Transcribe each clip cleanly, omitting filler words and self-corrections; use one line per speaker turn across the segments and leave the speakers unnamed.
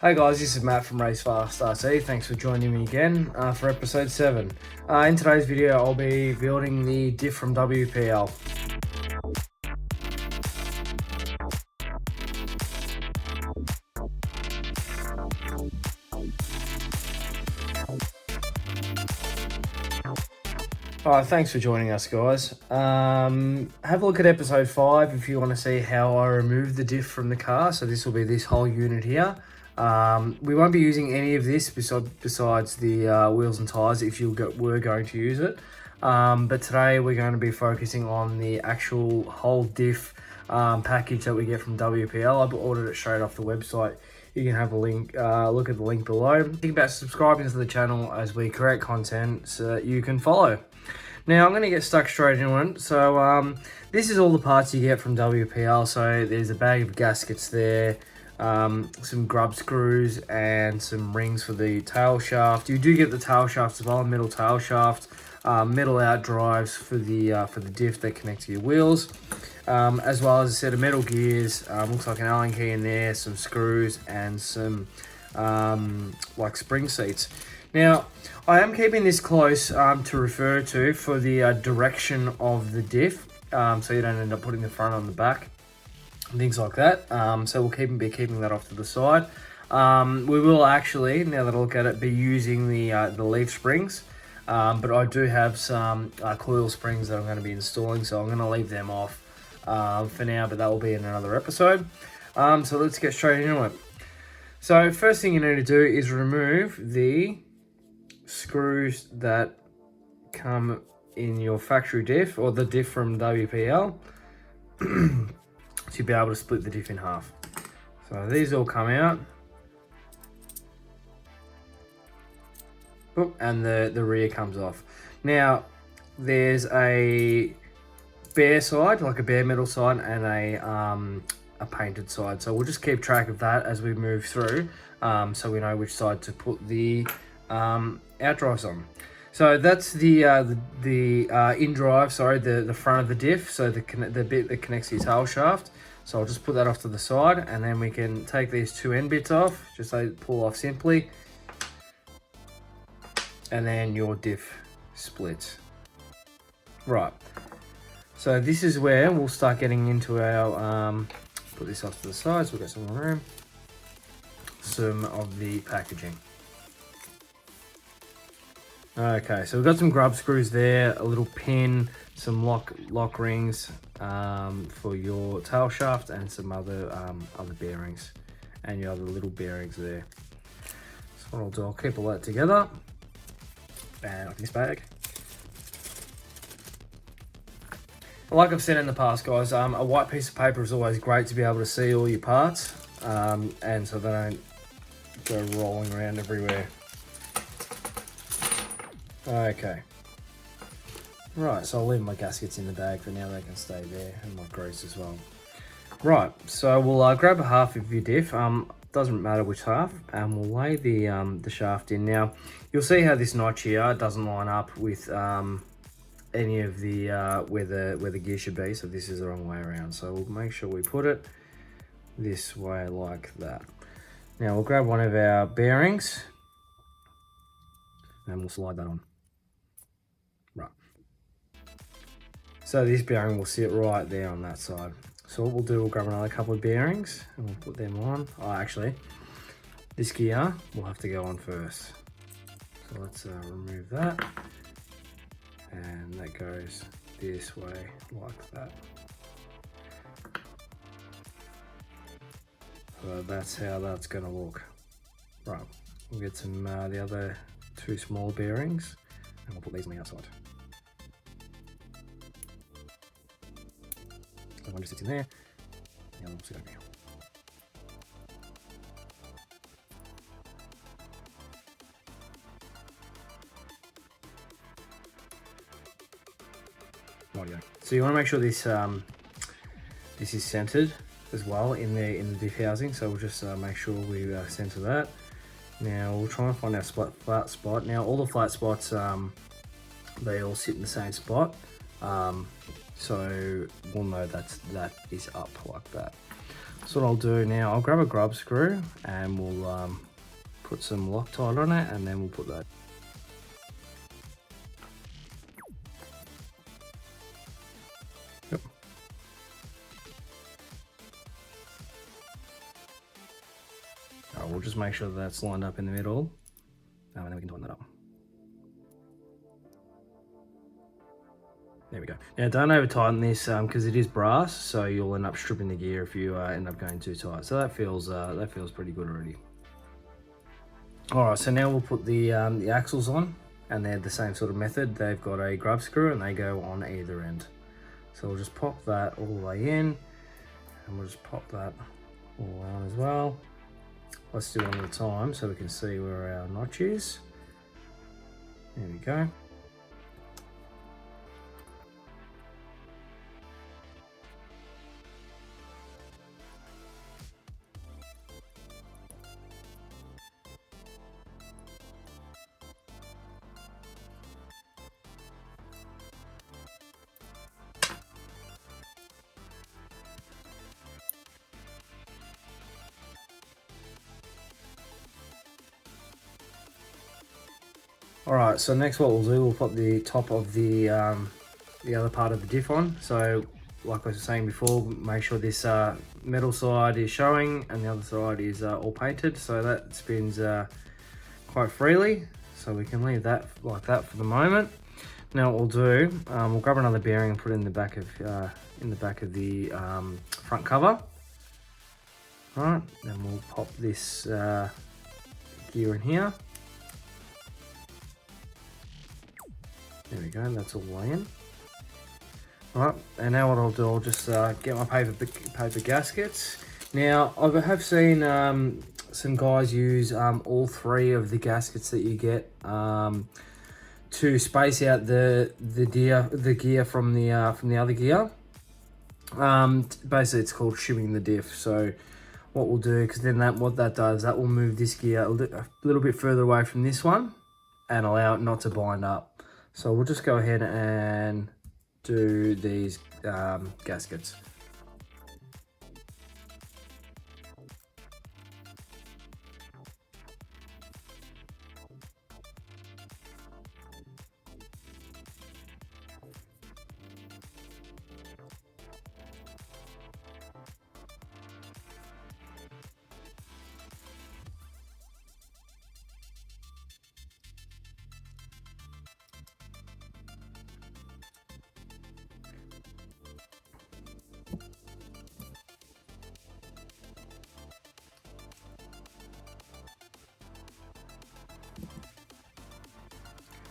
Hey guys, this is Matt from Race Fast RC. Thanks for joining me again for episode 7. In today's video, I'll be building the diff from WPL. Alright, thanks for joining us guys. Have a look at episode 5 if you want to see how I removed the diff from the car. So this will be this whole unit here. We won't be using any of this besides the wheels and tyres if were going to use it. But today we're going to be focusing on the actual whole diff package that we get from WPL. I've ordered it straight off the website. You can have a link, look at the link below. Think about subscribing to the channel as we create content so that you can follow. Now I'm going to get stuck straight into it. So this is all the parts you get from WPL. So there's a bag of gaskets there, some grub screws and some rings for the tail shaft. You do get the tail shaft as well, metal tail shaft, metal out drives for the diff that connect to your wheels, as well as a set of metal gears. Looks like an Allen key in there, some screws and some like spring seats. Now, I am keeping this close to refer to for the direction of the diff, so you don't end up putting the front on the back and things like that. So we'll be keeping that off to the side. We will actually, now that I look at it, be using the leaf springs, but I do have some coil springs that I'm going to be installing, so I'm going to leave them off for now, but that will be in another episode. So let's get straight into it. So first thing you need to do is remove the screws that come in your factory diff or the diff from WPL to be able to split the diff in half. So these all come out. Oop, and the rear comes off. Now there's a bare side, like a bare metal side, and a painted side. So we'll just keep track of that as we move through, so we know which side to put the out drives on. So that's the in drive, sorry, the front of the diff, so the bit that connects to your tail shaft. So I'll just put that off to the side, and then we can take these two end bits off, just so pull off simply, and then your diff splits. Right, so this is where we'll start getting into our put this off to the side so we've got some more room, some of the packaging. Okay, so we've got some grub screws there, a little pin, some lock rings for your tail shaft, and some other bearings, and your other little bearings there. So what I'll do, I'll keep all that together, and off this bag. Like I've said in the past, guys, a white piece of paper is always great to be able to see all your parts, and so they don't go rolling around everywhere. Okay, right, so I'll leave my gaskets in the bag for now, they can stay there, and my grease as well. Right, so we'll grab a half of your diff, doesn't matter which half, and we'll lay the shaft in. Now, you'll see how this notch here doesn't line up with any of the where the gear should be, so this is the wrong way around. So we'll make sure we put it this way like that. Now we'll grab one of our bearings, and we'll slide that on. Right. So this bearing will sit right there on that side. So what we'll do, we'll grab another couple of bearings and we'll put them on. Oh, actually, this gear will have to go on first. So let's remove that. And that goes this way like that. So that's how that's going to look. Right, we'll get some the other two small bearings, and we'll put these on the outside. So one just sits in there, the other will sit over here. Rightio. So you want to make sure this this is centered as well in the diff housing. So we'll just make sure we center that. Now we'll try and find our flat spot. Now all the flat spots, they all sit in the same spot. So we'll know that is up like that. So what I'll do now, I'll grab a grub screw and we'll put some Loctite on it, and then we'll put that. Yep. All right, we'll just make sure that that's lined up in the middle, and then we can tighten that up. There we go. Now don't over tighten this because it is brass, so you'll end up stripping the gear if you end up going too tight. So that feels pretty good already. All right, so now we'll put the axles on, and they're the same sort of method. They've got a grub screw and they go on either end. So we'll just pop that all the way in, and we'll just pop that all the way on as well. Let's do one at a time so we can see where our notch is. There we go. Alright, so next what we'll do, we'll put the top of the other part of the diff on. So like I was saying before, make sure this metal side is showing and the other side is all painted, so that spins quite freely. So we can leave that like that for the moment. Now what we'll do, we'll grab another bearing and put it in the back of the front cover. Alright, then we'll pop this gear in here. There we go, that's all the way in. Alright, and now what I'll do, I'll just get my paper gaskets. Now, I have seen some guys use all three of the gaskets that you get to space out the gear from the other gear. Basically, it's called shimming the diff. So, what we'll do, because then what that does, that will move this gear a little bit further away from this one and allow it not to bind up. So we'll just go ahead and do these gaskets.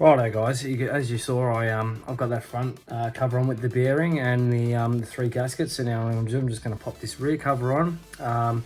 Righto guys, as you saw, I've got that front cover on with the bearing and the three gaskets. So now I'm just going to pop this rear cover on. I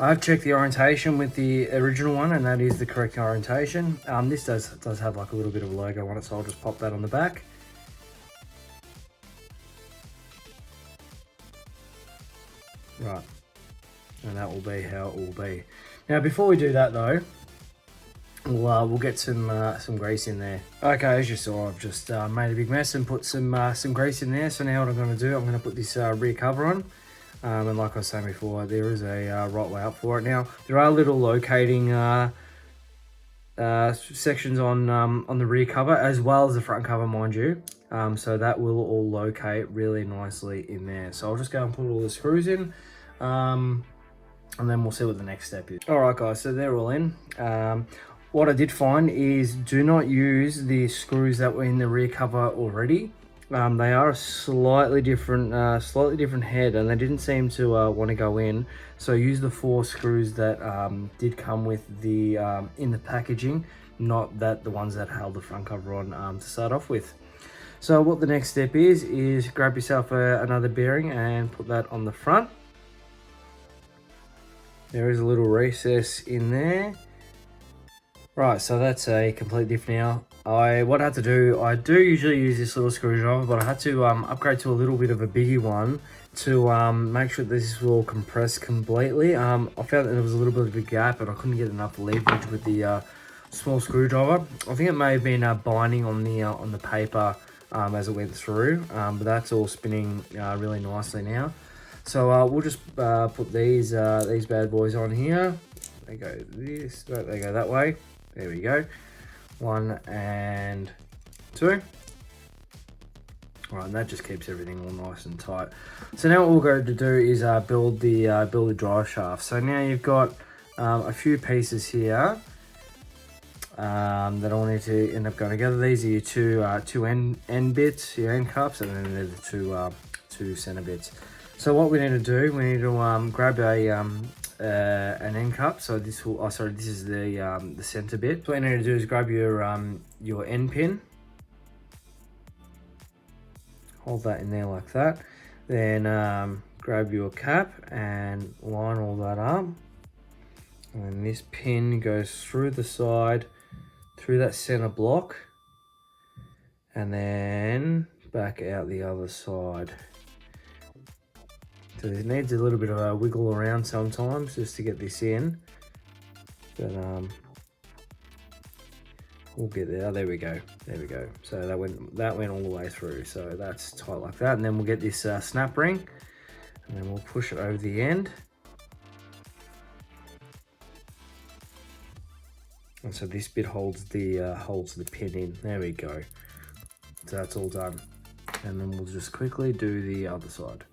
have checked the orientation with the original one, and that is the correct orientation. This does have like a little bit of a logo on it, so I'll just pop that on the back. Right, and that will be how it will be. Now before we do that though, we'll get some grease in there. Okay, as you saw, I've just made a big mess and put some grease in there. So now what I'm going to do, I'm going to put this rear cover on. And like I was saying before, there is a right way up for it. Now there are little locating sections on the rear cover as well as the front cover, mind you. So that will all locate really nicely in there. So I'll just go and put all the screws in. And then we'll see what the next step is. All right, guys, so they're all in. What I did find is do not use the screws that were in the rear cover already. They are a slightly different head, and they didn't seem to want to go in. So use the 4 screws that did come with the in the packaging, not the ones that held the front cover on to start off with. So what the next step is grab yourself another bearing and put that on the front. There is a little recess in there. Right, so that's a complete diff now. What I had to do, I do usually use this little screwdriver, but I had to upgrade to a little bit of a bigger one to make sure this will compress completely. I found that there was a little bit of a gap and I couldn't get enough leverage with the small screwdriver. I think it may have been binding on the paper as it went through, but that's all spinning really nicely now. So we'll just put these bad boys on here. They go this, they go that way. There we go. 1 and 2. Alright, and that just keeps everything all nice and tight. So now what we'll go to do is build the drive shaft. So now you've got a few pieces here that all need to end up going together. These are your two end bits, your end cups, and then they're the two center bits. So what we need to do, we need to grab an end cup. So this will, this is the center bit. So what you need to do is grab your end pin. Hold that in there like that. Then grab your cap and line all that up. And then this pin goes through the side, through that center block, and then back out the other side. So it needs a little bit of a wiggle around sometimes just to get this in. But we'll get there. There we go. There we go. So that went all the way through. So that's tight like that. And then we'll get this snap ring, and then we'll push it over the end. And so this bit holds the pin in. There we go. So that's all done. And then we'll just quickly do the other side.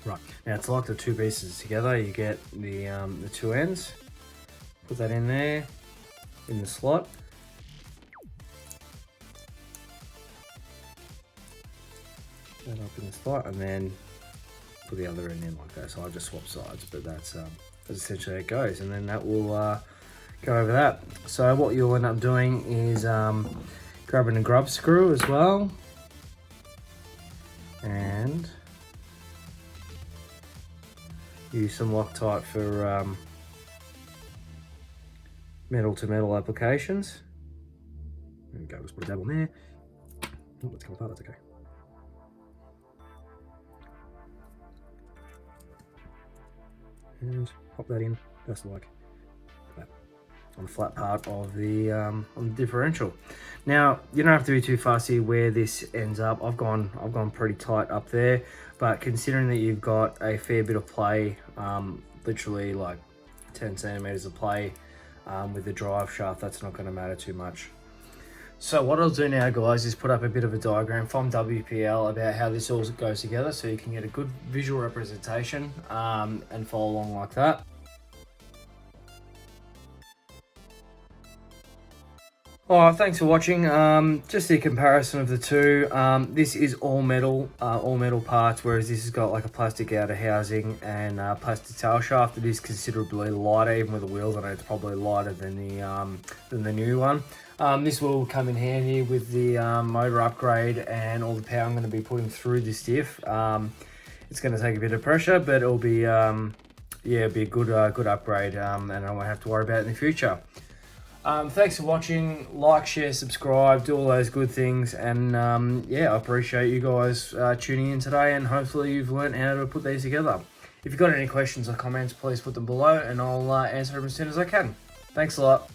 Right, now it's like the two pieces together. You get the two ends, put that in there, in the slot. That up in the slot, and then put the other end in like that. So I'll just swap sides, but that's essentially how it goes. And then that will go over that. So what you'll end up doing is grabbing a grub screw as well, and use some Loctite for metal to metal applications. There we go, let's put a dab on there. Oh, let's come apart, that's okay. And pop that in just like that on the flat part of the on the differential. Now you don't have to be too fussy where this ends up. I've gone pretty tight up there, but considering that you've got a fair bit of play, literally like 10 centimeters of play with the drive shaft, that's not going to matter too much. So what I'll do now, guys, is put up a bit of a diagram from WPL about how this all goes together, so you can get a good visual representation and follow along like that. Alright, thanks for watching. Just the comparison of the two. This is all metal parts, whereas this has got like a plastic outer housing and plastic tail shaft. It is considerably lighter, even with the wheels on it. It's probably lighter than the new one. This will come in handy with the motor upgrade and all the power I'm going to be putting through this diff. It's going to take a bit of pressure, but it'll be yeah, it'll be a good upgrade, and I won't have to worry about it in the future. Thanks for watching. Like, share, subscribe, do all those good things, and yeah, I appreciate you guys tuning in today, and hopefully you've learned how to put these together. If you've got any questions or comments, please put them below and I'll answer them as soon as I can. Thanks a lot.